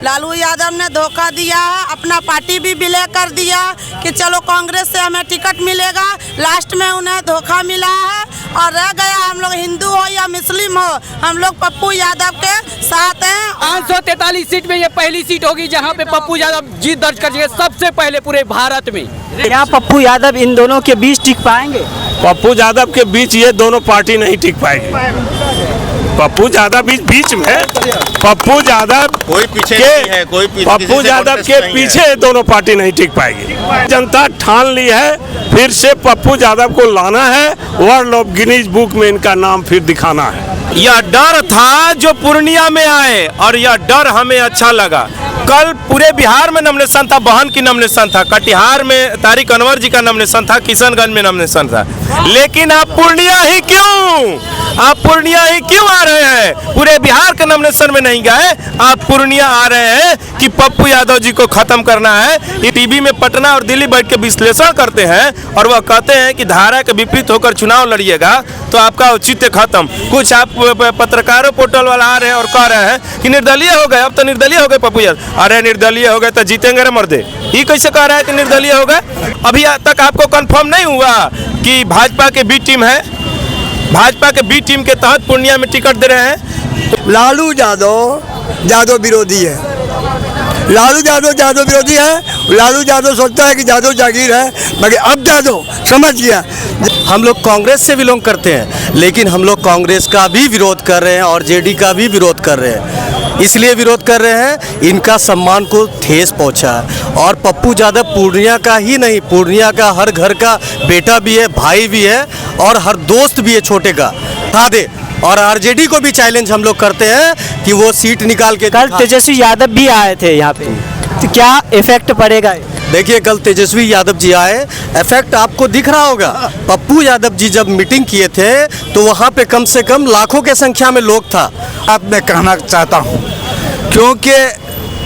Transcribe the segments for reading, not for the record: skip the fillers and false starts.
लालू यादव ने धोखा दिया है, अपना पार्टी भी विलय कर दिया कि चलो कांग्रेस से हमें टिकट मिलेगा। लास्ट में उन्हें धोखा मिला है और रह गया हम लोग हिंदू हो या मुस्लिम हो, हम लोग पप्पू यादव के साथ हैं। 543 सीट में ये पहली सीट होगी जहां पे पप्पू यादव जीत दर्ज करेंगे सबसे पहले पूरे भारत में। क्या पप्पू यादव इन दोनों के बीच टिक पाएंगे? पप्पू यादव के बीच ये दोनों पार्टी नहीं टिक पाएगी। पप्पू यादव बीच में पप्पू यादव कोई पीछे नहीं है, कोई पप्पू यादव के पीछे दोनों पार्टी नहीं टिक पाएगी। जनता ठान ली है फिर से पप्पू यादव को लाना है, वर्ल्ड ऑफ गिनीज बुक में इनका नाम फिर दिखाना है। यह डर था जो पूर्णिया में आए और यह डर हमें अच्छा लगा। कल पूरे बिहार में नॉमिनेशन था, बहन की नॉमिनेशन था, कटिहार में तारिक अनवर जी का नॉमिनेशन था, किशनगंज में नॉमिनेशन था, लेकिन आप पूर्णिया ही क्यों? आप पूर्णिया ही क्यों आ रहे हैं? पूरे बिहार के नॉमिनेशन में नहीं गए, आप पूर्णिया आ रहे हैं कि पप्पू यादव जी को खत्म करना है। ये टीवी में पटना और दिल्ली बैठ के विश्लेषण करते हैं और वह कहते हैं कि धारा के विपरीत होकर चुनाव लड़िएगा तो आपका औचित्य खत्म। कुछ आप पत्रकारों पोर्टल वाला आ रहे हैं और कह रहे हैं कि निर्दलीय हो गए, अब तो निर्दलीय हो गए पप्पू यादव। अरे निर्दलीय हो गए तो जीतेंगे रे मर्दे, ये कैसे कह रहा है कि निर्दलीय हो गए? अभी तक आपको कंफर्म नहीं हुआ कि भाजपा के बी टीम है, भाजपा के बी टीम के तहत पूर्णिया में टिकट दे रहे हैं। लालू यादव विरोधी है। लालू यादव विरोधी है। लालू यादव सोचता है कि यादव जागीर है, मगर अब यादव समझ गया। हम लोग कांग्रेस से बिलोंग करते हैं, लेकिन हम लोग कांग्रेस का भी विरोध कर रहे हैं और जेडी का भी विरोध कर रहे हैं। इसलिए विरोध कर रहे हैं, इनका सम्मान को ठेस पहुंचा है। और पप्पू यादव पूर्णिया का ही नहीं, पूर्णिया का हर घर का बेटा भी है, भाई भी है और हर दोस्त भी है छोटे का। था दे और आरजेडी को भी चैलेंज हम लोग करते हैं कि वो सीट निकाल के। कल तेजस्वी यादव भी आए थे यहाँ पे, तो क्या इफेक्ट पड़ेगा? देखिए कल तेजस्वी यादव जी आए, इफेक्ट आपको दिख रहा होगा। पप्पू यादव जी जब मीटिंग किए थे तो वहाँ पे कम से कम लाखों के संख्या में लोग था। अब मैं कहना चाहता हूँ, क्योंकि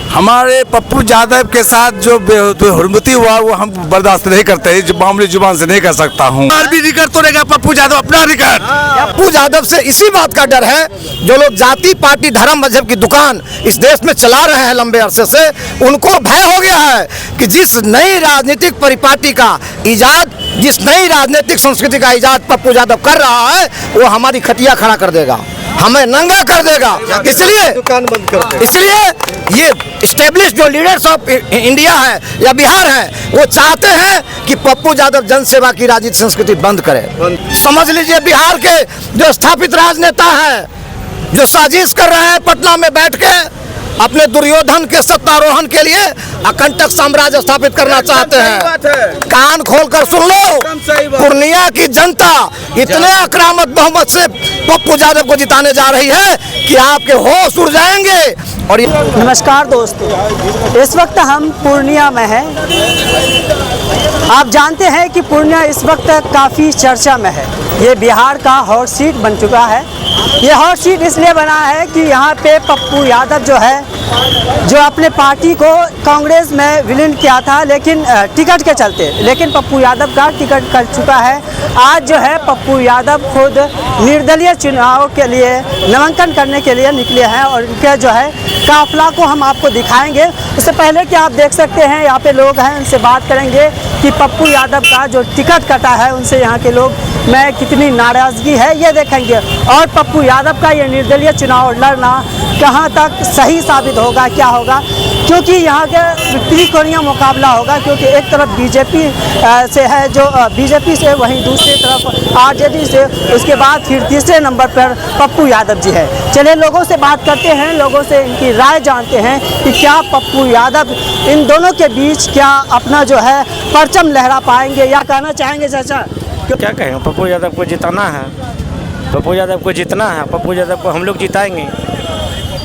हमारे पप्पू यादव के साथ जो हुर्मती हुआ वो हम बर्दाश्त नहीं करते, जो मामूली जुबान से नहीं कर सकता हूँ। भी रिकॉर्ड तोड़ेगा पप्पू यादव अपना रिकॉर्ड। पप्पू यादव से इसी बात का डर है, जो लोग जाति पार्टी धर्म मजहब की दुकान इस देश में चला रहे हैं लंबे अरसे से, उनको भय हो गया है कि जिस नई राजनीतिक परिपाटी का इजाद, जिस नई राजनीतिक संस्कृति का इजाद पप्पू यादव कर रहा है, वो हमारी खटिया खड़ा कर देगा, हमें नंगा कर देगा। इसलिए ये इस्टेब्लिश जो लीडर्स ऑफ इंडिया है या बिहार है, वो चाहते हैं कि पप्पू यादव जनसेवा की राजनीतिक संस्कृति बंद करे। समझ लीजिए बिहार के जो स्थापित राजनेता हैं, जो साजिश कर रहे हैं पटना में बैठ के अपने दुर्योधन के सत्तारोहण के लिए अकंटक साम्राज्य स्थापित करना चाहते हैं। कान खोलकर सुन लो, पूर्णिया की जनता इतने आक्रामक बहुमत से पप्पू यादव को जिताने जा रही है कि आपके होश उड़ जाएंगे। और नमस्कार दोस्तों, इस वक्त हम पूर्णिया में हैं। आप जानते हैं कि पूर्णिया इस वक्त काफ़ी चर्चा में है। ये बिहार का हॉट सीट बन चुका है। ये हॉट सीट इसलिए बना है कि यहाँ पे पप्पू यादव जो है, जो अपने पार्टी को कांग्रेस में विलीन किया था, लेकिन टिकट के चलते, लेकिन पप्पू यादव का टिकट कट चुका है। आज जो है पप्पू यादव खुद निर्दलीय चुनाव के लिए नामांकन करने के लिए निकले हैं और इनके जो है काफिला को हम आपको दिखाएंगे। इससे पहले कि आप देख सकते हैं यहाँ पे लोग हैं, उनसे बात करेंगे कि पप्पू यादव का जो टिकट कटा है उनसे यहाँ के लोग में कितनी नाराज़गी है, ये देखेंगे। और पप्पू यादव का ये निर्दलीय चुनाव लड़ना कहाँ तक सही साबित होगा, क्या होगा, क्योंकि यहाँ के त्रिकोणीय मुकाबला होगा। क्योंकि एक तरफ बीजेपी से है, जो बीजेपी से, वहीं दूसरी तरफ आरजेडी से, उसके बाद फिर तीसरे नंबर पर पप्पू यादव जी है। चलिए लोगों से बात करते हैं, लोगों से इनकी राय जानते हैं कि क्या पप्पू यादव इन दोनों के बीच क्या अपना जो है परचम लहरा पाएंगे या कहना चाहेंगे? चाचा क्या कहें, पप्पू यादव को जिताना है, पप्पू यादव को जीतना है, पप्पू यादव को हम लोग जिताएंगे,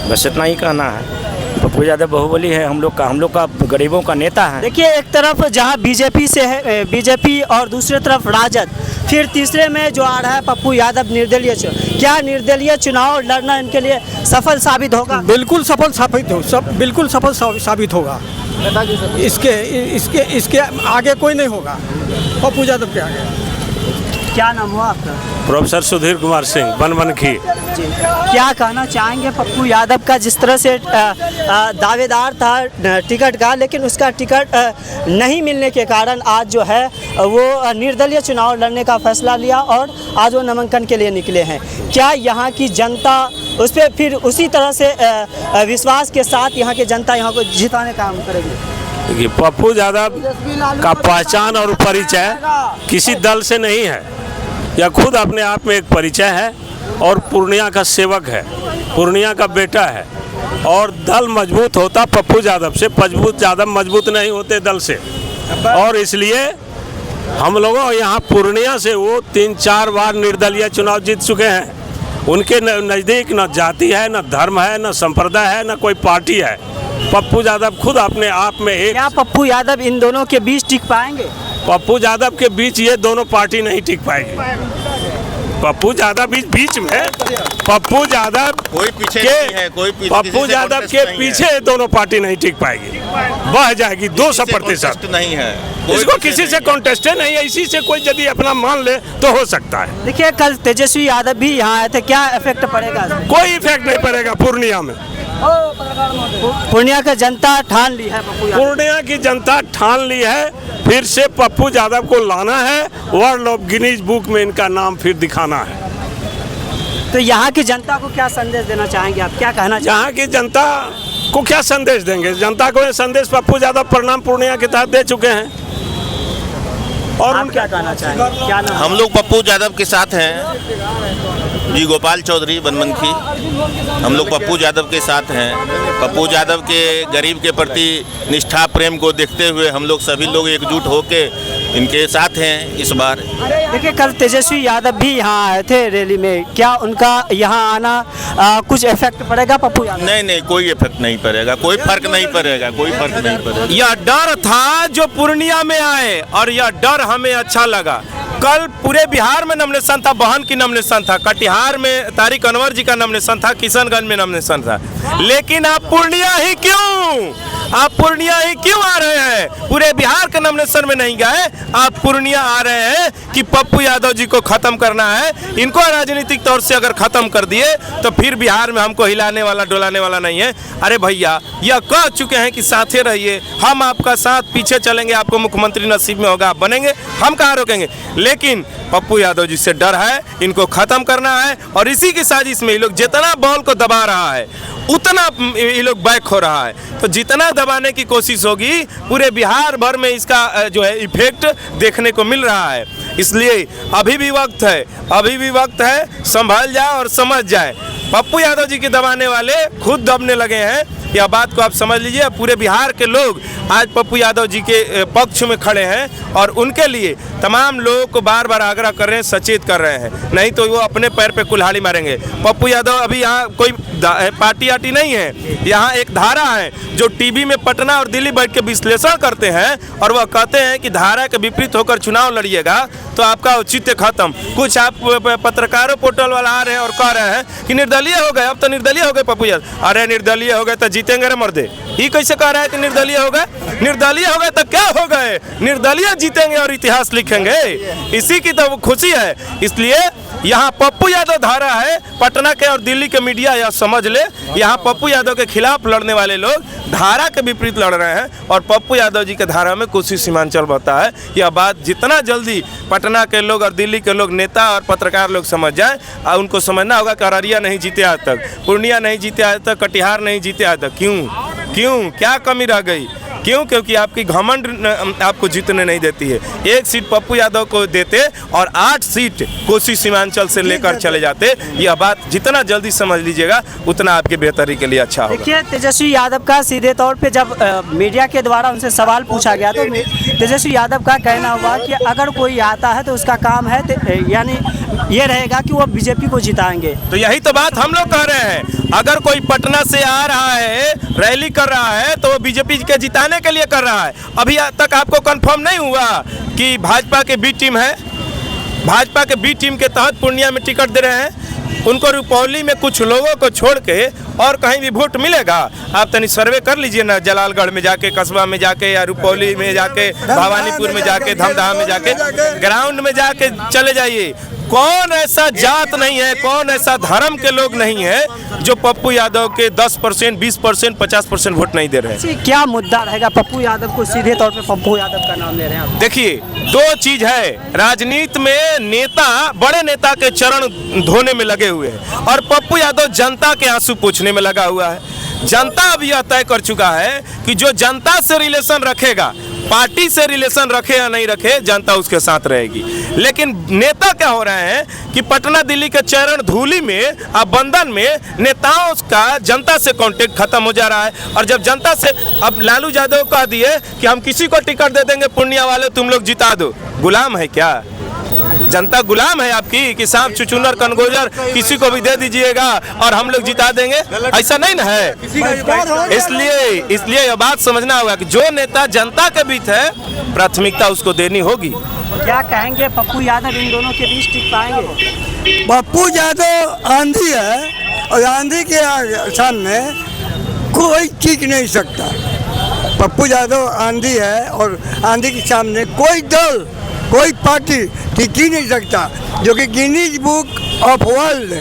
बस इतना ही कहना है। पप्पू यादव बाहुबली है, हम लोग का गरीबों का नेता है। देखिए एक तरफ जहां बीजेपी से है, बीजेपी, और दूसरी तरफ राजद, फिर तीसरे में जो आ रहा है पप्पू यादव निर्दलीय। क्या निर्दलीय चुनाव लड़ना इनके लिए सफल साबित होगा? बिल्कुल सफल साबित होगा। इसके आगे कोई नहीं होगा, पप्पू यादव के आगे। क्या नाम हुआ आपका? प्रोफेसर सुधीर कुमार सिंह बनमनखी। जी, क्या कहना चाहेंगे पप्पू यादव का, जिस तरह से दावेदार था टिकट का, लेकिन उसका टिकट नहीं मिलने के कारण आज जो है वो निर्दलीय चुनाव लड़ने का फैसला लिया और आज वो नामांकन के लिए निकले हैं। क्या यहाँ की जनता उस पर फिर उसी तरह से विश्वास के साथ यहाँ की जनता यहाँ को जिताने का काम करेगी? देखिए, पप्पू यादव का पहचान और परिचय किसी दल से नहीं है, यह खुद अपने आप में एक परिचय है और पूर्णिया का सेवक है, पूर्णिया का बेटा है। और दल मजबूत होता पप्पू यादव से, मजबूत नहीं होते दल से। और इसलिए हम लोगों यहाँ पूर्णिया से वो 3-4 बार निर्दलीय चुनाव जीत चुके हैं। उनके नज़दीक न जाति है, न धर्म है, न संप्रदाय है, न कोई पार्टी है। पप्पू यादव खुद अपने आप में एक। क्या पप्पू यादव इन दोनों के बीच टिक पाएंगे? पप्पू यादव के बीच ये दोनों पार्टी नहीं टिक पाएगी। पप्पू यादव बीच में पप्पू यादव कोई पीछे के नहीं है, कोई पप्पू यादव के पीछे दोनों पार्टी नहीं टिक पाएगी, बह जाएगी 200%। नहीं है, इसको किसी से कॉन्टेस्ट नहीं है, इसी से कोई यदि अपना मान ले तो हो सकता है। देखिए, कल तेजस्वी यादव भी यहाँ आए थे, क्या इफेक्ट पड़ेगा? कोई इफेक्ट नहीं पड़ेगा पूर्णिया में। पूर्णिया का जनता ठान ली है पप्पू यादव। पूर्णिया की जनता ठान ली है, फिर से पप्पू यादव को लाना है, वर्ल्ड ऑफ गिनीज बुक में इनका नाम फिर दिखाना है। तो यहाँ की जनता को क्या संदेश देना चाहेंगे आप, क्या कहना चाहेंगे? यहाँ की जनता को क्या संदेश देंगे? जनता को ये संदेश पप्पू यादव प्रणाम पूर्णिया के तहत दे चुके हैं। और आप क्या कहना चाहेंगे? क्या नाम? हम लोग पप्पू यादव के साथ हैं जी। गोपाल चौधरी बनमनखी, हम लोग पप्पू यादव के साथ हैं। पप्पू यादव के गरीब के प्रति निष्ठा प्रेम को देखते हुए हम लोग सभी लोग एकजुट होके इनके साथ हैं इस बार। देखिए, कल तेजस्वी यादव भी यहाँ आए थे रैली में, क्या उनका यहाँ आना कुछ इफेक्ट पड़ेगा पप्पू यादव? नहीं, कोई इफेक्ट नहीं पड़ेगा, कोई फर्क नहीं पड़ेगा, कोई फर्क नहीं पड़ेगा। यह डर था जो पूर्णिया में आए और यह डर हमें अच्छा लगा। कल पूरे बिहार में नॉमिनेशन था, बहन की नॉमिनेशन था, कटिहार में तारिक अनवर जी का नॉमिनेशन था, किशनगंज में नॉमिनेशन था, लेकिन आप पूर्णिया ही क्यों आ रहे हैं? पूरे बिहार के नॉमिनेशन में नहीं गए, आप पूर्णिया आ रहे हैं कि पप्पू यादव जी को खत्म करना है। इनको राजनीतिक तौर से अगर खत्म कर दिए तो फिर बिहार में हमको हिलाने वाला डोलाने वाला नहीं है। अरे भैया, यह कह चुके हैं कि साथे रहिए, हम आपका साथ पीछे चलेंगे, आपको मुख्यमंत्री नसीब में होगा, आप बनेंगे, हम कहाँ रोकेंगे। लेकिन पप्पू यादव जी से डर है, इनको खत्म करना है और इसी की साजिश में ये लोग जितना बॉल को दबा रहा है उतना ये लोग बैक हो रहा है। तो जितना दबाने की कोशिश होगी पूरे बिहार भर में इसका जो है इफेक्ट देखने को मिल रहा है। इसलिए अभी भी वक्त है, संभल जाए और समझ जाए। पप्पू यादव जी के दबाने वाले खुद दबने लगे हैं, यह बात को आप समझ लीजिए। पूरे बिहार के लोग आज पप्पू यादव जी के पक्ष में खड़े हैं और उनके लिए तमाम लोगों को बार बार आग्रह कर रहे हैं, सचेत कर रहे हैं, नहीं तो वो अपने पैर पे कुल्हाड़ी मारेंगे। पप्पू यादव अभी यहाँ कोई पार्टी आटी नहीं है, यहाँ एक धारा है जो टीवी में पटना और दिल्ली बैठ के विश्लेषण करते हैं और वह कहते हैं कि धारा के विपरीत होकर चुनाव लड़िएगा तो आपका औचित्य खत्म। कुछ आप पत्रकारों पोर्टल वाला आ रहे हैं और कह रहे हैं कि निर्दलीय हो गए, अब तो निर्दलीय हो गए पप्पू यादव। अरे निर्दलीय हो गए तो जीतेंगे रे मर्दे, ये कैसे कह रहा है कि निर्दलीय हो गए? निर्दलीय हो गए तो क्या हो गए? निर्दलीय जीतेंगे और इतिहास लिखेंगे, इसी की तो खुशी है। इसलिए यहाँ पप्पू यादव धारा है, पटना के और दिल्ली के मीडिया यह समझ ले, यहाँ पप्पू यादव के खिलाफ लड़ने वाले लोग धारा के विपरीत लड़ रहे हैं और पप्पू यादव जी के धारा में कोसी सीमांचल बहता है। यह बात जितना जल्दी पटना के लोग और दिल्ली के लोग, नेता और पत्रकार लोग समझ जाए, उनको समझना होगा कि अररिया नहीं जीते आज तक, पूर्णिया नहीं जीते आज तक, कटिहार नहीं जीते आज तक। क्यों क्या कमी रह गई? क्यों? क्योंकि आपकी घमंड आपको जीतने नहीं देती है। 1 सीट पप्पू यादव को देते और 8 सीट कोसी सीमांचल से लेकर चले जाते। यह बात जितना जल्दी समझ लीजिएगा उतना आपके बेहतरी के लिए अच्छा होगा। देखिए, तेजस्वी यादव का सीधे तौर पे जब मीडिया के द्वारा उनसे सवाल पूछा गया तो तेजस्वी यादव का कहना हुआ कि अगर कोई आता है तो उसका काम है, यानी ये रहेगा कि वो बीजेपी को जिताएंगे। तो यही तो बात हम लोग कह रहे हैं, अगर कोई पटना से आ रहा है, रैली कर रहा है, तो वो बीजेपी के जिताने के लिए कर रहा है। अभी तक आपको कंफर्म नहीं हुआ कि भाजपा के बी टीम है, भाजपा के बी टीम के तहत पूर्णिया में टिकट दे रहे हैं। उनको रुपौली में कुछ लोगों को छोड़ के और कहीं भी वोट मिलेगा? आप तनी सर्वे कर लीजिए ना, जलालगढ़ में जाके, कस्बा में जाके, या रुपौली में जाके, भवानीपुर में जाके, धमदाहा में जाके, ग्राउंड में जाके चले जाइए। कौन ऐसा जात नहीं है, कौन ऐसा धर्म के लोग नहीं है जो पप्पू यादव के 10%, 20%, 50% वोट नहीं दे रहे हैं। क्या मुद्दा रहेगा पप्पू यादव को सीधे तौर पे पप्पू यादव का नाम ले रहे हैं आप? देखिए, दो चीज है राजनीति में, नेता बड़े नेता के चरण धोने में लगे हुए हैं और पप्पू यादव जनता के आंसू पूछने में लगा हुआ है। जनता अभी यह तय कर चुका है कि जो जनता से रिलेशन रखेगा, पार्टी से रिलेशन रखे या नहीं रखे, जनता उसके साथ रहेगी। लेकिन नेता क्या हो रहे हैं कि पटना दिल्ली के चरण धूलि में, अब बंधन में नेताओं का जनता से कांटेक्ट खत्म हो जा रहा है। और जब जनता से, अब लालू यादव कह दिए कि हम किसी को टिकट दे देंगे, पूर्णिया वाले तुम लोग जिता दो। गुलाम है क्या जनता? गुलाम है आपकी कि सांप चुचुनर कनगोजर किसी को भी दे दीजिएगा और हम लोग जिता देंगे? ऐसा नहीं ना है। इसलिए यह बात समझना होगा कि जो नेता जनता के बीच है, प्राथमिकता उसको देनी होगी। क्या कहेंगे, पप्पू यादव इन दोनों के बीच टिक पाएंगे? पप्पू यादव आंधी है और आंधी के सामने कोई टिक नहीं सकता। पप्पू यादव आंधी है और आंधी के सामने कोई दल, कोई पार्टी टिक ही नहीं सकता। जो कि गिनीज बुक ऑफ वर्ल्ड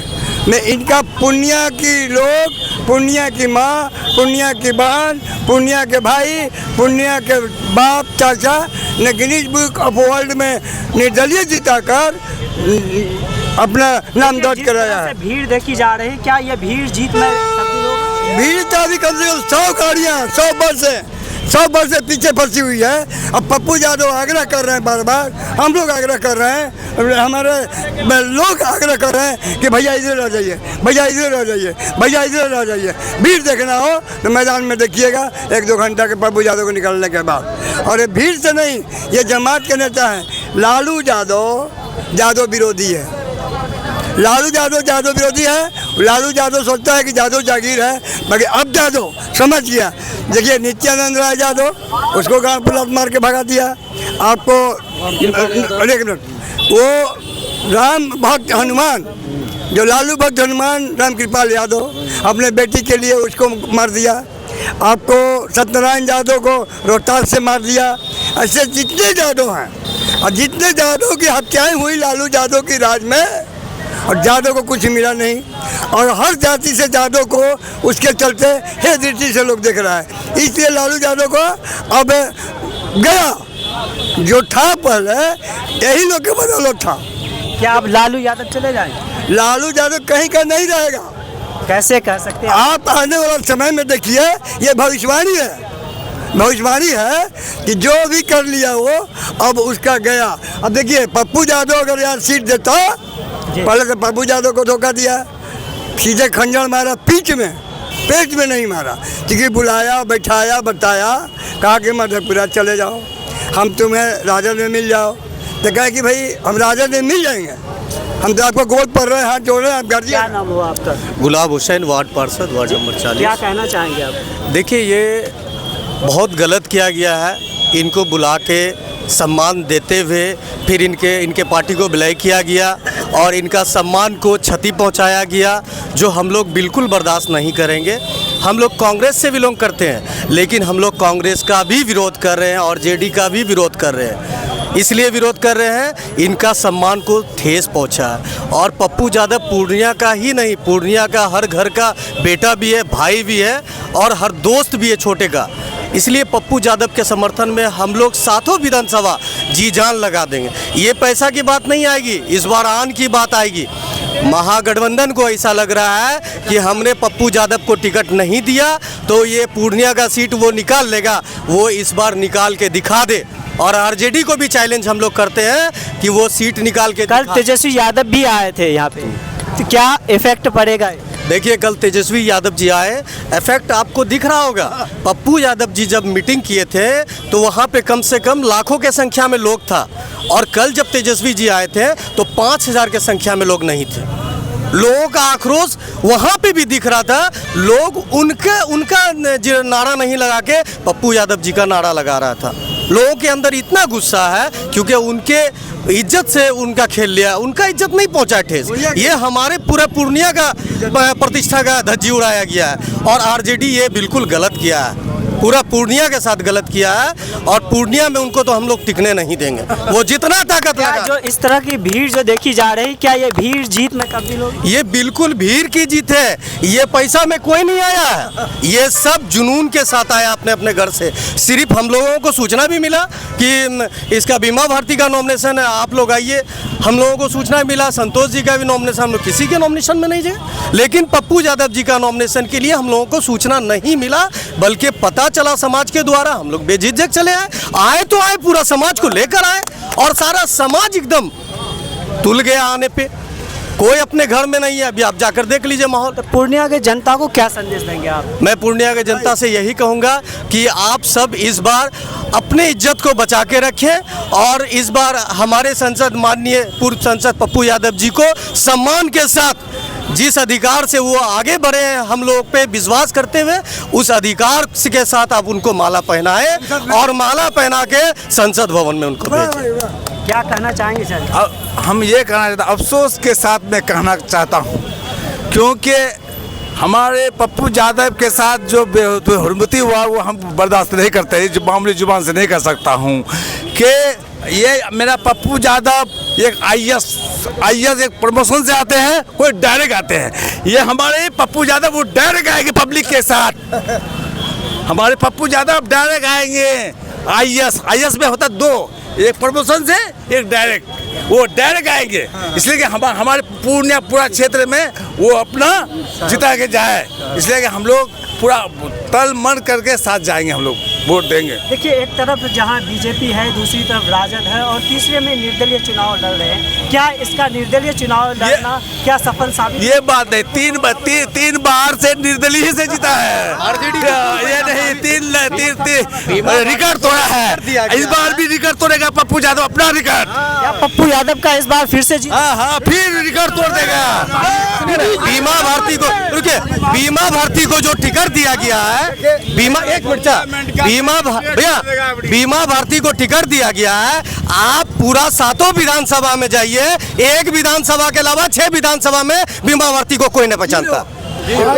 में इनका पूर्णिया की लोग, पूर्णिया की माँ, पूर्णिया की बहन, पूर्णिया के भाई, पूर्णिया के बाप चाचा ने गिनीज बुक ऑफ वर्ल्ड में निर्दलीय जिताकर अपना नाम दर्ज कराया है। भीड़ देखी जा रही है, क्या ये भीड़ जीत में तब्दील होगी? भीड़ तो अभी कम से कम 100 गाड़ियाँ 100 वर्ष से पीछे फंसी हुई है। अब पप्पू यादव आग्रह कर रहे हैं, बार बार हम लोग आग्रह कर रहे हैं, हमारे लोग आग्रह कर रहे हैं कि भैया इधर आ जाइए, भैया इधर आ जाइए, भैया इधर आ जाइए। भीड़ देखना हो तो मैदान में देखिएगा 1-2 घंटा के पप्पू यादव को निकलने के बाद। और ये भीड़ से नहीं, ये जमात के नेता हैं। लालू यादव विरोधी है, लालू यादव विरोधी है। लालू यादव सोचता है कि यादव जागीर है, बाकी अब यादव समझ गया। देखिए नित्यानंद राय यादव, उसको गांव पर लात मार के भगा दिया। आपको एक मिनट, वो राम भक्त हनुमान, जो लालू भक्त हनुमान राम कृपाल यादव, अपने बेटी के लिए उसको मार दिया। आपको सत्यनारायण यादव को रोहतास से मार दिया। ऐसे जितने यादव हैं और जितने यादव की हत्याएं हुई लालू यादव की राज में, और यादव को कुछ मिला नहीं। और हर जाति से यादव को उसके चलते हे दृष्टि से लोग देख रहा है। इसलिए लालू यादव को अब गया जो था पहले, यही लोग के बदौलत था। क्या अब लालू यादव चले जाएंगे? लालू यादव कहीं का नहीं रहेगा। कैसे कह सकते हैं आप? आने वाला समय में देखिए, ये भविष्यवाणी है कि जो भी कर लिया वो अब उसका गया। अब देखिए पप्पू यादव अगर यार सीट देता, पहले तो पप्पू यादव को धोखा दिया, सीधे खंजर मारा पीठ में, पेट में नहीं मारा। क्योंकि बुलाया, बैठाया, बताया, कहा कि मधेपुरा चले जाओ, हम तुम्हें राजद में मिल जाओ। तो कहा कि भाई हम राजद में मिल जाएंगे, हम तो आपको गोद पड़ रहे हैं, हाथ जोड़ रहे हैं, आप कर दिया। क्या नाम हुआ आपका? गुलाब हुसैन, वार्ड पार्षद, वार्ड नंबर 40। क्या कहना चाहेंगे आप? देखिए, ये बहुत गलत किया गया है। इनको बुला के सम्मान देते हुए फिर इनके पार्टी को विलय किया गया और इनका सम्मान को क्षति पहुंचाया गया, जो हम लोग बिल्कुल बर्दाश्त नहीं करेंगे। हम लोग कांग्रेस से बिलोंग करते हैं, लेकिन हम लोग कांग्रेस का भी विरोध कर रहे हैं और जेडी का भी विरोध कर रहे हैं। इसलिए विरोध कर रहे हैं, इनका सम्मान को ठेस पहुंचा है। और पप्पू यादव पूर्णिया का ही नहीं, पूर्णिया का हर घर का बेटा भी है, भाई भी है और हर दोस्त भी है छोटे का। इसलिए पप्पू यादव के समर्थन में हम लोग सातों विधानसभा जी जान लगा देंगे। ये पैसा की बात नहीं आएगी, इस बार आन की बात आएगी। महागठबंधन को ऐसा लग रहा है कि हमने पप्पू यादव को टिकट नहीं दिया तो ये पूर्णिया का सीट वो निकाल लेगा। वो इस बार निकाल के दिखा दे। और आरजेडी को भी चैलेंज हम लोग करते हैं कि वो सीट निकाल के। कल तेजस्वी यादव भी आए थे यहाँ पे, तो क्या इफेक्ट पड़ेगा? देखिए, कल तेजस्वी यादव जी आए, इफेक्ट आपको दिख रहा होगा। पप्पू यादव जी जब मीटिंग किए थे तो वहाँ पे कम से कम लाखों के संख्या में लोग था, और कल जब तेजस्वी जी आए थे तो 5000 के संख्या में लोग नहीं थे। लोगों का आक्रोश वहाँ पे भी दिख रहा था। लोग उनका नारा नहीं लगा के पप्पू यादव जी का नारा लगा रहा था। लोगों के अंदर इतना गुस्सा है क्योंकि उनके इज्जत से उनका खेल लिया, उनका इज्जत नहीं पहुंचा ठेस। ये हमारे पूरा पूर्णिया का प्रतिष्ठा का धज्जी उड़ाया गया है और आरजेडी ये बिल्कुल गलत किया है, पूरा पूर्णिया के साथ गलत किया है और पूर्णिया में उनको तो हम लोग टिकने नहीं देंगे, वो जितना ताकत क्या लगा। जो इस तरह की भीड़ जो देखी जा रही, क्या ये भीड़ जीत में तब्दील होगी? ये बिल्कुल भीड़ की जीत है, ये पैसा में कोई नहीं आया है, ये सब जुनून के साथ आया अपने अपने घर से। सिर्फ हम लोगों को सूचना भी मिला कि इसका बीमा भारती का नॉमिनेशन है, आप लोग आइए। हम लोगों को सूचना मिला संतोष जी का भी नॉमिनेशन, हम लोग किसी के नॉमिनेशन में नहीं गए, लेकिन पप्पू यादव जी का नॉमिनेशन के लिए हम लोगों को सूचना नहीं मिला, बल्कि पता चला समाज के द्वारा। हम लोग बेझिझक चले आए तो आए, पूरा समाज को लेकर आए और सारा समाज एकदम तुल गया आने पे, कोई अपने घर में नहीं है। अभी आप जाकर देख लीजिए माहौल। तो पूर्णिया के जनता को क्या संदेश देंगे आप? मैं पूर्णिया के जनता से यही कहूँगा कि आप सब इस बार अपने इज्जत को बचा के रखें और इस बार हमारे सांसद माननीय पूर्व सांसद पप्पू यादव जी को सम्मान के साथ जिस अधिकार से वो आगे बढ़े हैं, हम लोग पे विश्वास करते हुए उस अधिकार के साथ आप उनको माला पहनाएं और माला पहना के संसद भवन में उनको भेजें। क्या कहना चाहेंगे सर? हम ये कहना चाहते हैं, अफसोस के साथ मैं कहना चाहता हूँ, क्योंकि हमारे पप्पू यादव के साथ जो बेहुरमती हुआ वो हम बर्दाश्त नहीं करते, जो मामूली जुबान से नहीं कर सकता हूँ कि ये मेरा पप्पू यादव एक आईएएस एक प्रमोशन से आते हैं, वो डायरेक्ट आते हैं। ये हमारे पप्पू यादव वो डायरेक्ट आएंगे पब्लिक के साथ, हमारे पप्पू यादव डायरेक्ट आएंगे। आईएएस में होता दो, एक प्रमोशन से एक डायरेक्ट, वो डायरेक्ट आएंगे। इसलिए कि हमारे पूरा क्षेत्र में वो अपना जिता के जाए, इसलिए कि हम लोग पूरा तल मन करके साथ जाएंगे, हम लोग वोट देंगे। देखिए, एक तरफ जहां बीजेपी है, दूसरी तरफ राजद है और तीसरे में निर्दलीय चुनाव लड़ रहे हैं। क्या इसका निर्दलीय चुनाव लड़ना क्या सफल साबित? ये बात नहीं, तीन बार से निर्दलीय से जीता है, ये नहीं तीन रिकॉर्ड तोड़ा है, इस बार भी रिकॉर्ड तोड़ेगा पप्पू यादव अपना रिकॉर्ड। क्या पप्पू यादव का इस बार फिर से जीत? हाँ, फिर रिकॉर्ड तोड़ देगा। बीमा भारती को, रुकिए, बीमा भारती को जो टिकट दिया गया है, बीमा भारती को टिकट दिया गया है। आप पूरा 7 विधानसभा में जाइए, एक विधानसभा के अलावा 6 विधानसभा में बीमा भारती को कोई नहीं पहचानता।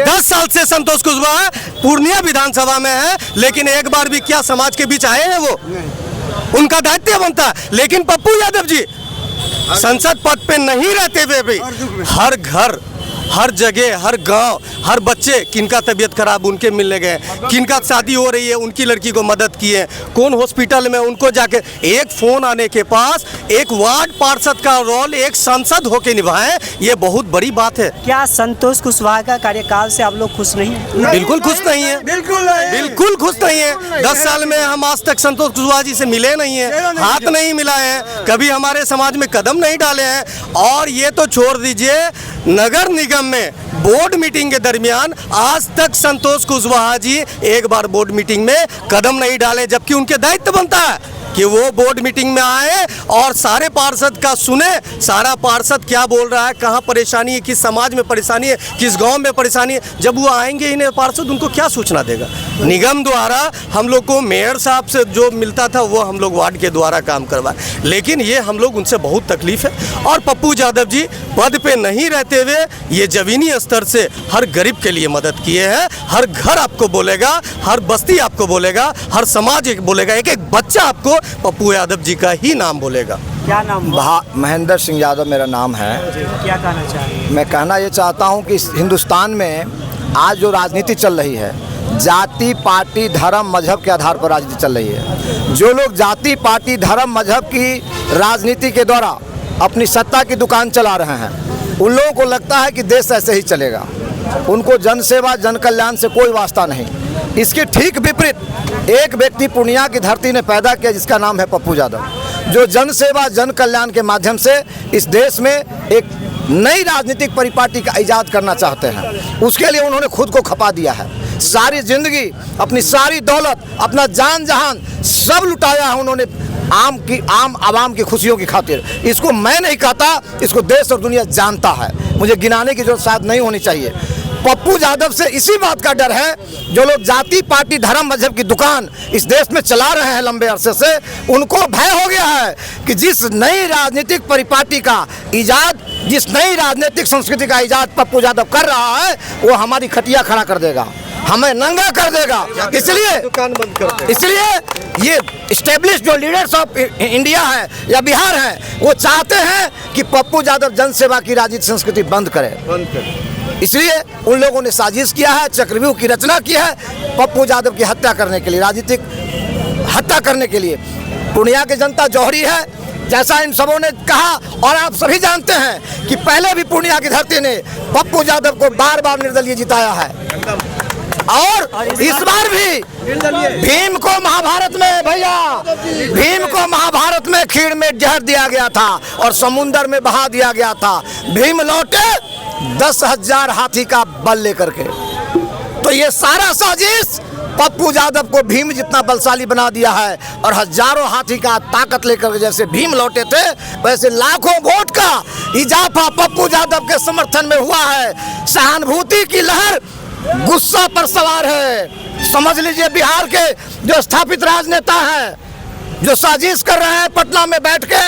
10 साल से संतोष कुशवाहा पूर्णिया विधानसभा में है, लेकिन एक बार भी क्या समाज के बीच आए हैं? वो उनका दायित्व बनता है, लेकिन पप्पू यादव जी संसद पद पे नहीं रहते हुए भी हर घर, हर जगह, हर गांव, हर बच्चे किनका तबीयत खराब उनके मिलने गए, किनका शादी हो रही है उनकी लड़की को मदद किए, कौन हॉस्पिटल में उनको जाके एक फोन आने के पास एक वार्ड पार्षद का रोल एक सांसद होके निभाएं, ये बहुत बड़ी बात है। क्या संतोष कुशवाहा का कार्यकाल से आप लोग खुश नहीं हैं? बिल्कुल खुश नहीं है, बिल्कुल खुश नहीं है। 10 साल में हम आज तक संतोष कुशवाहा जी से मिले नहीं है, हाथ नहीं मिलाए हैं, कभी हमारे समाज में कदम नहीं डाले हैं। और ये तो छोड़ दीजिए, नगर निगम में बोर्ड मीटिंग के दरमियान आज तक संतोष कुशवाहा जी एक बार बोर्ड मीटिंग में कदम नहीं डाले, जबकि उनके दायित्व बनता है कि वो बोर्ड मीटिंग में आए और सारे पार्षद का सुने, सारा पार्षद क्या बोल रहा है, कहाँ परेशानी है, किस समाज में परेशानी है, किस गांव में परेशानी है। जब वो आएंगे ही नहीं पार्षद, उनको क्या सूचना देगा? निगम द्वारा हम लोग को मेयर साहब से जो मिलता था वो हम लोग वार्ड के द्वारा काम करवाए, लेकिन ये हम लोग उनसे बहुत तकलीफ है। और पप्पू यादव जी पद पे नहीं रहते हुए ये जमीनी स्तर से हर गरीब के लिए मदद किए हैं। हर घर आपको बोलेगा, हर बस्ती आपको बोलेगा, हर समाज एक बोलेगा, एक एक बच्चा आपको पप्पू यादव जी का ही नाम बोलेगा। क्या नाम? महेंद्र सिंह यादव मेरा नाम है। क्या कहना चाहेंगे? मैं कहना ये चाहता हूँ कि हिंदुस्तान में आज जो राजनीति चल रही है, जाति, पार्टी, धर्म, मजहब के आधार पर राजनीति चल रही है। जो लोग जाति, पार्टी, धर्म, मजहब की राजनीति के द्वारा अपनी सत्ता की दुकान चला रहे हैं, उन लोगों को लगता है कि देश ऐसे ही चलेगा, उनको जन सेवा, जन कल्याण से कोई वास्ता नहीं। इसके ठीक विपरीत एक व्यक्ति पूर्णिया की धरती ने पैदा किया जिसका नाम है पप्पू यादव, जो जन सेवा, जन कल्याण के माध्यम से इस देश में एक नई राजनीतिक परिपाटी का इजाद करना चाहते हैं। उसके लिए उन्होंने खुद को खपा दिया है, सारी जिंदगी, अपनी सारी दौलत, अपना जान जहान सब लुटाया है उन्होंने आम आवाम की खुशियों की खातिर। इसको मैं नहीं कहता, इसको देश और दुनिया जानता है, मुझे गिनाने की जरूरत शायद नहीं होनी चाहिए। पप्पू यादव से इसी बात का डर है, जो लोग जाति पार्टी धर्म मजहब की दुकान इस देश में चला रहे हैं लंबे अरसे से, उनको भय हो गया है कि जिस नई राजनीतिक परिपाटी का इजाद, जिस नई राजनीतिक संस्कृति का इजाद पप्पू यादव कर रहा है, वो हमारी खटिया खड़ा कर देगा, हमें नंगा कर देगा। इसलिए ये इस्टेब्लिश जो लीडर्स ऑफ इंडिया है या बिहार है, वो चाहते हैं कि पप्पू यादव जनसेवा की राजनीतिक संस्कृति बंद करे। इसलिए उन लोगों ने साजिश किया है, चक्रव्यूह की रचना की है पप्पू यादव की हत्या करने के लिए, राजनीतिक हत्या करने के लिए। पूर्णिया की जनता जौहरी है, जैसा इन सबों ने कहा, और आप सभी जानते हैं कि पहले भी पूर्णिया की धरती ने पप्पू यादव को बार बार निर्दलीय जिताया है, और इस बार भी भीम को महाभारत में, भैया भीम को महाभारत में खीर में जहर दिया गया था और समुंदर में बहा दिया गया था। भीम लौटे 10,000 हाथी का बल लेकर के। तो ये सारा साजिश पप्पू यादव को भीम जितना बलशाली बना दिया है, और हजारों हाथी का ताकत लेकर जैसे भीम लौटे थे, वैसे लाखों वोट का इजाफा पप्पू यादव के समर्थन में हुआ है। सहानुभूति की लहर गुस्सा पर सवार है। समझ लीजिए बिहार के जो स्थापित राजनेता हैं, जो साजिश कर रहे हैं पटना में बैठ के,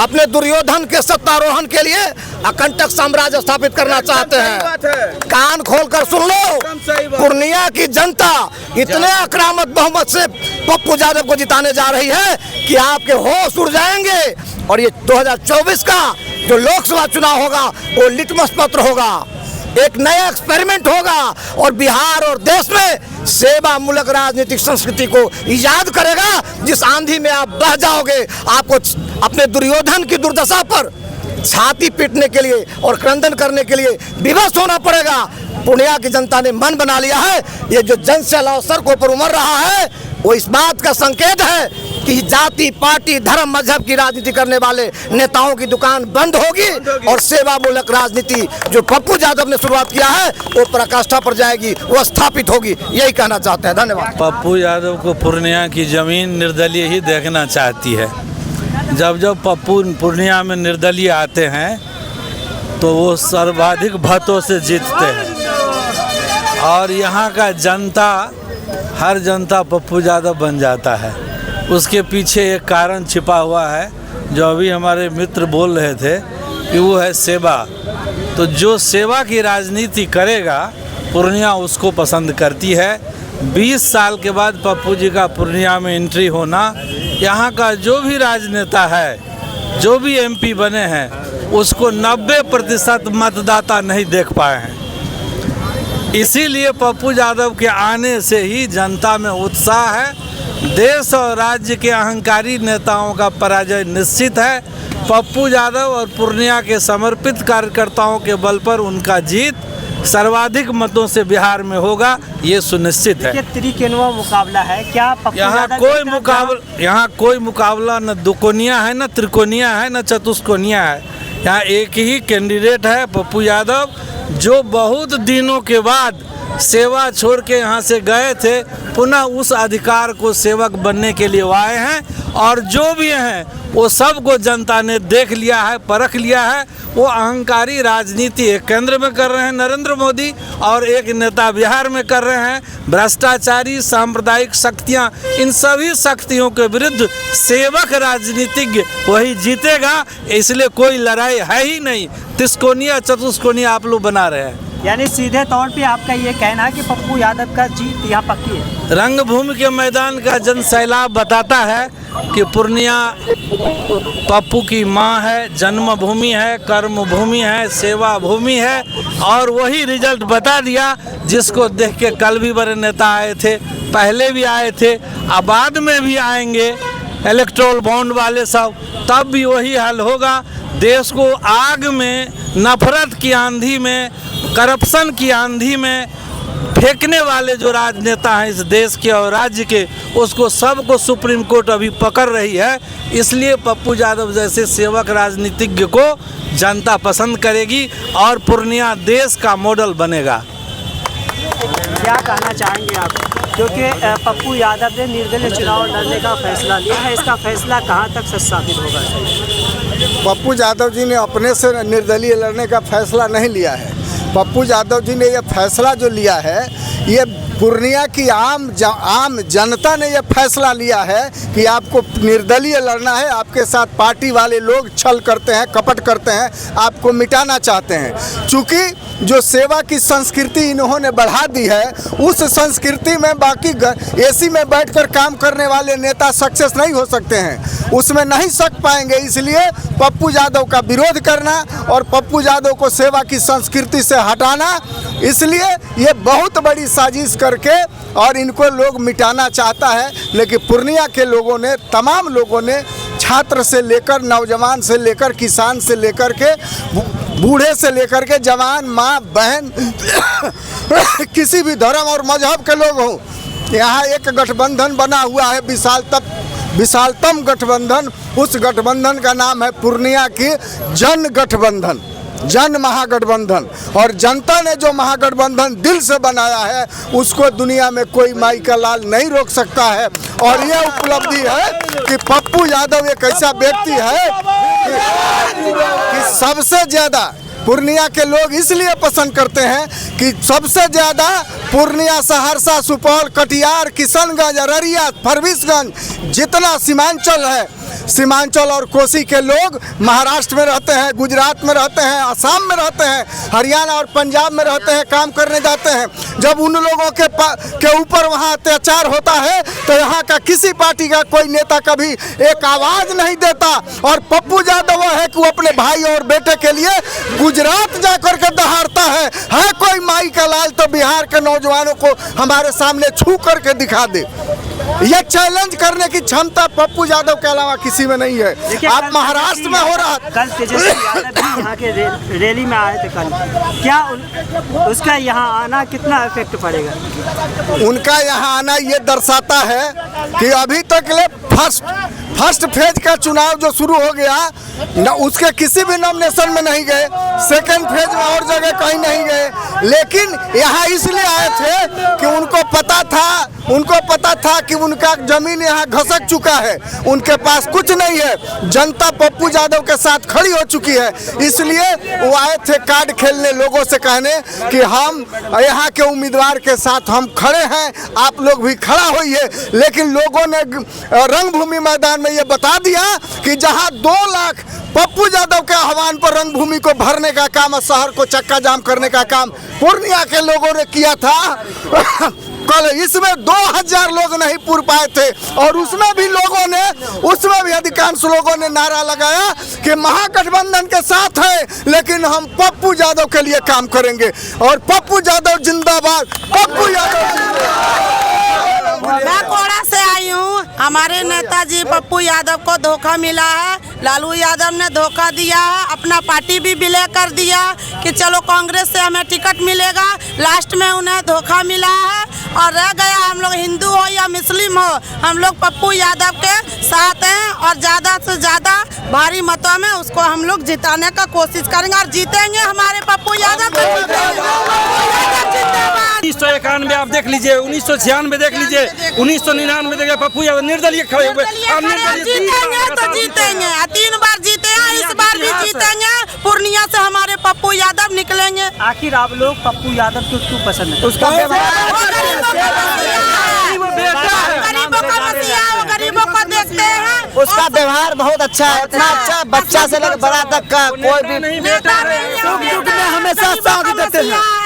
अपने दुर्योधन के सत्तारोहण के लिए अकंटक साम्राज्य स्थापित करना चाहते हैं। कान खोलकर सुन लो, पूर्णिया की जनता इतने आक्रामक बहुमत से पप्पू यादव को जिताने जा रही है कि आपके होश उड़ जाएंगे। और ये 2024 का जो लोकसभा चुनाव होगा, वो लिटमस पत्र होगा, एक नया एक्सपेरिमेंट होगा, और बिहार और देश में सेवा मूलक राजनीतिक संस्कृति को इजाद करेगा। जिस आंधी में आप बह जाओगे, आपको अपने दुर्योधन की दुर्दशा पर छाती पीटने के लिए और क्रंदन करने के लिए विवश होना पड़ेगा। पूर्णिया की जनता ने मन बना लिया है। ये जो जन सैलाब सर को ऊपर उमड़ रहा है, वो इस बात का संकेत है कि जाति पार्टी धर्म मजहब की राजनीति करने वाले नेताओं की दुकान बंद होगी, और सेवा मूलक राजनीति जो पप्पू यादव ने शुरुआत किया है, वो पराकाष्ठा पर जाएगी, वो स्थापित होगी। यही कहना चाहते हैं। धन्यवाद। पप्पू यादव को पूर्णिया की जमीन निर्दलीय ही देखना चाहती है। जब जब पप्पू पूर्णिया में निर्दलीय आते हैं तो वो सर्वाधिक मतों से जीतते हैं, और यहाँ का जनता, हर जनता पप्पू यादव बन जाता है। उसके पीछे एक कारण छिपा हुआ है, जो अभी हमारे मित्र बोल रहे थे, कि वो है सेवा। तो जो सेवा की राजनीति करेगा, पूर्णिया उसको पसंद करती है। 20 साल के बाद पप्पू जी का पूर्णिया में एंट्री होना, यहाँ का जो भी राजनेता है, जो भी एमपी बने हैं, उसको 90% मतदाता नहीं देख पाए हैं। इसीलिए पप्पू यादव के आने से ही जनता में उत्साह है। देश और राज्य के अहंकारी नेताओं का पराजय निश्चित है। पप्पू यादव और पूर्णिया के समर्पित कार्यकर्ताओं के बल पर उनका जीत सर्वाधिक मतों से बिहार में होगा, ये सुनिश्चित है। त्रिकोणीय मुकाबला है क्या? यहाँ कोई मुकाबला न दुकोनिया है, न त्रिकोणीय है, न चतुष्कोणीय है। यहाँ एक ही कैंडिडेट है, पप्पू यादव, जो बहुत दिनों के बाद सेवा छोड़ के यहाँ से गए थे, पुनः उस अधिकार को सेवक बनने के लिए आए हैं। और जो भी हैं वो सबको जनता ने देख लिया है, परख लिया है। वो अहंकारी राजनीति एक केंद्र में कर रहे हैं नरेंद्र मोदी, और एक नेता बिहार में कर रहे हैं। भ्रष्टाचारी सांप्रदायिक शक्तियां, इन सभी शक्तियों के विरुद्ध सेवक राजनीतिज्ञ वही जीतेगा। इसलिए कोई लड़ाई है ही नहीं। त्रिकोणीय चतुष्कोणीय आप लोग बना रहे हैं। यानी सीधे तौर पे आपका ये कहना है कि पप्पू यादव का जीत यहाँ पक्की है। रंगभूमि के मैदान का जन सैलाब बताता है कि पूर्णिया पप्पू की माँ है, जन्मभूमि है, कर्मभूमि है, सेवा भूमि है। और वही रिजल्ट बता दिया, जिसको देख के कल भी बड़े नेता आए थे, पहले भी आए थे, अब बाद में भी आएंगे इलेक्ट्रोल बॉन्ड वाले सब, तब भी वही हल होगा। देश को आग में, नफरत की आंधी में, करप्शन की आंधी में फेंकने वाले जो राजनेता हैं इस देश के और राज्य के, उसको सबको सुप्रीम कोर्ट अभी पकड़ रही है। इसलिए पप्पू यादव जैसे सेवक राजनीतिज्ञ को जनता पसंद करेगी और पूर्णिया देश का मॉडल बनेगा। क्या कहना चाहेंगे आप, क्योंकि पप्पू यादव ने निर्दलीय चुनाव लड़ने का फैसला लिया है, इसका फैसला कहाँ तक सच साबित होगा? पप्पू यादव जी ने अपने से निर्दलीय लड़ने का फैसला नहीं लिया है। पप्पू यादव जी ने ये फैसला जो लिया है, ये पूर्णिया की आम जनता ने ये फैसला लिया है कि आपको निर्दलीय लड़ना है। आपके साथ पार्टी वाले लोग छल करते हैं, कपट करते हैं, आपको मिटाना चाहते हैं। चूँकि जो सेवा की संस्कृति इन्होंने बढ़ा दी है, उस संस्कृति में बाकी एसी में बैठकर काम करने वाले नेता सक्सेस नहीं हो सकते हैं, उसमें नहीं सक पाएंगे। इसलिए पप्पू यादव का विरोध करना और पप्पू यादव को सेवा की संस्कृति से हटाना, इसलिए ये बहुत बड़ी साजिश करके और इनको लोग मिटाना चाहता है। लेकिन पूर्णिया के लोगों ने, तमाम लोगों ने, छात्र से लेकर नौजवान से लेकर किसान से लेकर के बूढ़े से लेकर के जवान, माँ बहन किसी भी धर्म और मजहब के लोग हों, यहाँ एक गठबंधन बना हुआ है, विशालतम गठबंधन। उस गठबंधन का नाम है पूर्णिया की जन गठबंधन, जन महागठबंधन। और जनता ने जो महागठबंधन दिल से बनाया है, उसको दुनिया में कोई माई का लाल नहीं रोक सकता है। और ये उपलब्धि है कि पप्पू यादव एक ऐसा व्यक्ति है कि सबसे ज़्यादा पूर्णिया के लोग इसलिए पसंद करते हैं कि सबसे ज़्यादा पूर्णिया, सहरसा, सुपौल, कटिहार, किशनगंज, अररिया, फरबिसगंज, जितना सीमांचल है, सीमांचल और कोसी के लोग महाराष्ट्र में रहते हैं, गुजरात में रहते हैं, असम में रहते हैं, हरियाणा और पंजाब में रहते हैं, काम करने जाते हैं। जब उन लोगों के ऊपर वहाँ अत्याचार होता है तो यहाँ का किसी पार्टी का कोई नेता कभी एक आवाज़ नहीं देता। और पप्पू यादव है कि वो अपने भाई और बेटे के लिए गुजरात जाकर के दहाड़ता है कोई माई का लाल तो बिहार के नौजवानों को हमारे सामने छू करके दिखा दे। ये चैलेंज करने की क्षमता पप्पू यादव के अलावा किसी में नहीं है। आप महाराष्ट्र में हो रहा, कल तेजस्वी यादव भी यहाँ के रैली में आए थे कल, क्या उसका यहाँ आना कितना इफेक्ट पड़ेगा? उनका यहाँ आना ये दर्शाता है कि अभी तक ले फर्स्ट फेज का चुनाव जो शुरू हो गया न, उसके किसी भी नॉमिनेशन में नहीं गए, सेकंड फेज में और जगह कहीं नहीं गए, लेकिन यहाँ इसलिए आए थे कि उनको पता था कि उनका जमीन यहाँ घसक चुका है, उनके पास कुछ नहीं है, जनता पप्पू यादव के साथ खड़ी हो चुकी है। इसलिए वो आए थे कार्ड खेलने, लोगों से कहने कि हम यहाँ के उम्मीदवार के साथ हम खड़े हैं, आप लोग भी खड़ा होइए। लेकिन लोगों ने रंगभूमि मैदान में ये बता दिया कि जहाँ 2 लाख पप्पू यादव के आह्वान पर रंगभूमि को भरने का काम और शहर को चक्का जाम करने का काम पूर्णिया के लोगों ने किया था, कल इसमें 2000 लोग नहीं पूर पाए थे। और उसमें भी अधिकांश लोगों ने नारा लगाया कि महागठबंधन के साथ है, लेकिन हम पप्पू यादव के लिए काम करेंगे। और पप्पू यादव जिंदाबाद, पप्पू यादव जिंदाबाद। मैं कोड़ा से आई हूँ। हमारे नेताजी पप्पू यादव को धोखा मिला है, लालू यादव ने धोखा दिया है, अपना पार्टी भी विलय कर दिया कि चलो कांग्रेस से हमें टिकट मिलेगा। लास्ट में उन्हें धोखा मिला है और रह गया हम लोग हिंदू हो या मुस्लिम हो, हम लोग पप्पू यादव के साथ हैं और ज़्यादा से ज़्यादा भारी मतों में उसको हम लोग जिताने का कोशिश करेंगे और जीतेंगे। हमारे पप्पू यादव 1991 आप देख लीजिए, 1996 देख लीजिए, 1999 देखिए, पप्पू यादव निर्दलीय खड़े हुए। जीतेंगे तो जीतेंगे, 3 बार जीते हैं, इस बार भी जीतेंगे। पूर्णिया से हमारे पप्पू यादव निकलेंगे। आखिर आप लोग पप्पू यादव को क्यों पसंद है? उसका गरीबों को देखते हैं, उसका व्यवहार बहुत अच्छा है, इतना अच्छा बच्चा से लेकर बड़ा तक का कोई भी हमेशा साथ देते हैं।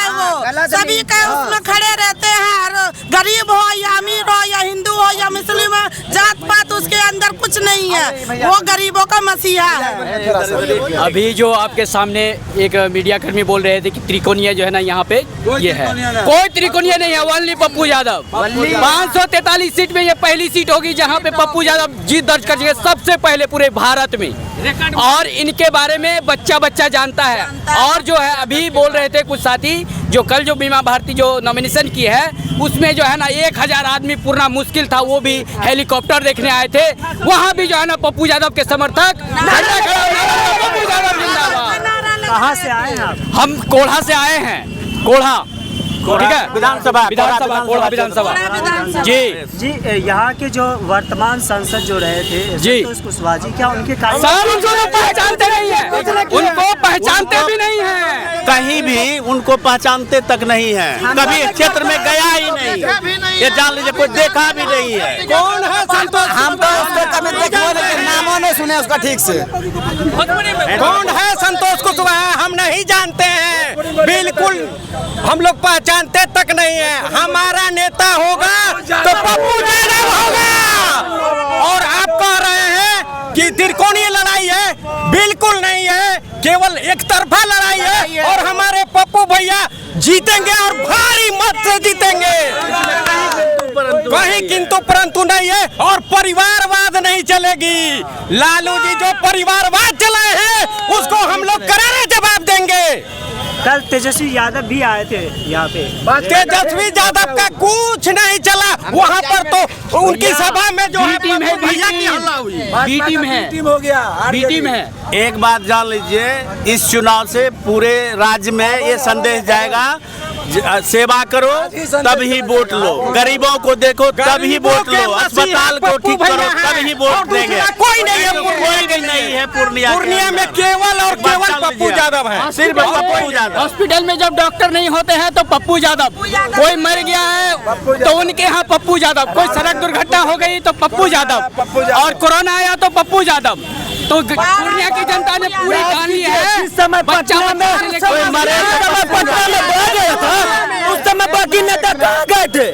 सभी के उसमें खड़े रहते हैं, गरीब हो या अमीर हो या हिंदू हो या मुस्लिम हो, जात पात उसके अंदर कुछ नहीं है, वो गरीबों का मसीहा है। अभी जो आपके सामने एक मीडिया कर्मी बोल रहे थे कि त्रिकोणीय जो है ना यहाँ पे ये है, कोई त्रिकोणीय नहीं है, ओनली पप्पू यादव। 543 सीट में ये पहली सीट होगी जहाँ पे पप्पू यादव जीत दर्ज करेंगे सबसे पहले पूरे भारत में। और इनके बारे में बच्चा जानता है। और जो है अभी बोल रहे थे कुछ साथी जो कल जो बीमा भारती जो नॉमिनेशन की है उसमें जो है ना 1000 आदमी पूरना मुश्किल था, वो भी हेलीकॉप्टर देखने आए थे, वहाँ भी जो है ना पप्पू यादव के समर्थक। कहाँ से आए हैं आप? हम कोढ़ा से आए हैं, कोढ़ा। ठीक है, विधानसभा कोढ़ा विधानसभा जी। जी यहाँ के जो वर्तमान सांसद जो रहे थे जी कुशवाहा जी, क्या उनके कार्य सर उनको पहचानते नहीं है, उनको पहचानते भी नहीं है, कहीं भी उनको पहचानते तक नहीं है, कभी क्षेत्र में गया ही नहीं, ये जान लीजिए कोई देखा भी नहीं है। कौन है संतोष? हम तो उसको कभी देखो लेकिन नामों नहीं सुने उसका ठीक से। कौन है संतोष कुशवाहा? हम नहीं जानते हैं, बिल्कुल हम लोग पहचानते तक नहीं है। हमारा नेता होगा तो पप्पू यादव होगा। और आप कह रहे हैं कि त्रिकोणीय लड़ाई है, बिल्कुल नहीं है, केवल एक तरफा लड़ाई है और हमारे पप्पू भैया जीतेंगे और भारी मत से जीतेंगे। कहीं किंतु परंतु नहीं है और परिवारवाद नहीं चलेगी। लालू जी जो परिवारवाद चलाए हैं उसको हम लोग करारा जवाब देंगे। कल तेजस्वी यादव भी आए थे यहाँ पे, तेजस्वी यादव का कुछ नहीं चला वहाँ पर, तो उनकी सभा में जो है भैया की हल्ला हुई। बी टीम है, हो गया, बी टीम है। एक बात जान लीजिए, इस चुनाव से पूरे राज्य में ये संदेश जाएगा, सेवा करो तब ही वोट लो, गरीबों को देखो तब ही वोट लो, अस्पताल को ठीक करो तब ही वोट देंगे। कोई नहीं है पूर्णिया में केवल और केवल पप्पू यादव है, सिर्फ पप्पू यादव। हॉस्पिटल में जब डॉक्टर नहीं होते हैं तो पप्पू यादव, कोई मर गया है तो उनके यहाँ पप्पू यादव, कोई सड़क दुर्घटना हो गई तो पप्पू यादव, और कोरोना आया तो पप्पू यादव। तो पूर्णिया की जनता ने पूरी कहानी है। बच्चा उस समय बाकी नेता कहाँ गए थे?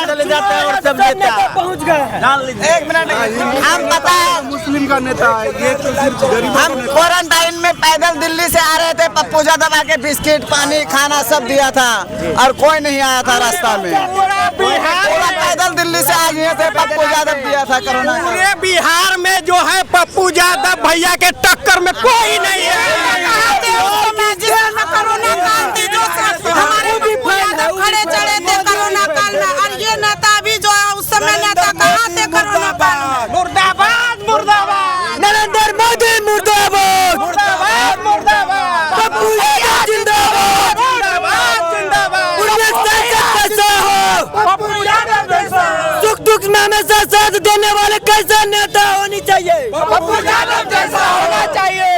चले जाते हैं और सब नेता पहुँच गए। हम पता है मुस्लिम का नेता है ये, तो सिर्फ हम क्वारंटाइन में पैदल दिल्ली से आ रहे थे, पप्पू यादव आके बिस्किट पानी खाना सब दिया था और कोई नहीं आया था रास्ता में। पूरा पैदल दिल्ली से आ गए थे, पप्पू यादव दिया था कोरोना। पूरे बिहार में जो है पप्पू यादव भैया के टक्कर में कोई नहीं है। कोरोना काल थी जो हमारे पप्पू यादव खड़े चढ़े थे कोरोना काल में, और ये नेता भी जो है उस समय नेता कहाँ थे कोरोना काल में? मुर्दाबाद मुर्दाबाद, नरेंद्र मोदी मुर्दाबाद, मुर्दाबाद मुर्दाबाद, पप्पू यादव जिंदाबाद, मुर्दाबाद जिंदाबाद, कैसा हो, पप्पू यादव जैसा, सुख दुख में हमेशा साथ देने वाले कैसा नेता होनी चाहिए, पप्पू यादव जैसा होना चाहिए।